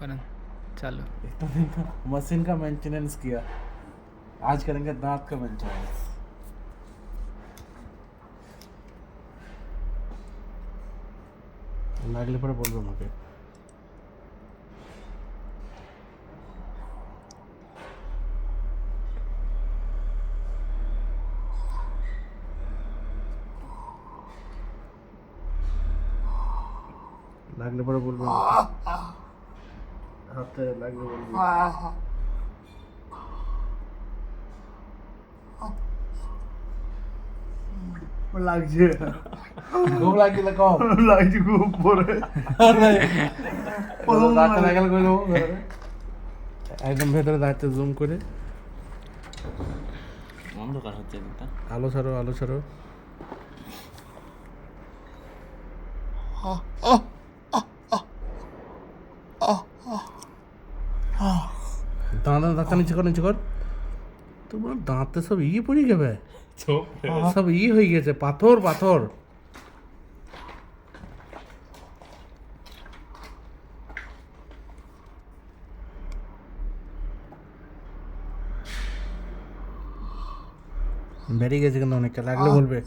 बना चालू। इतना दिन का मशीन का मेंटेनेंस किया, आज करेंगे दांत का मेंटेनेंस। লাগলে পরে বলবে আমাকে। লাগলে পরে বলবে আমাকে। হাতে লাগলে বলবে। লাগছে খুব লাগছিল, কম লাগছে খুব পরে দাঁতটা লাগালে করে দেবো একদম ভেতরে দাঁতটা জুম করে। অন্ধকার হচ্ছে এটা। আলো ছাড়ো, আলো ছাড়ো। দাঁতটা নিচে কর, নিচে কর। তোমার দাঁতে সব পড়ে যাবে, সব হয়ে গেছে, পাথর পাথর। বেরিয়ে গেছে কিন্তু অনেকটা, লাগলে বলবে।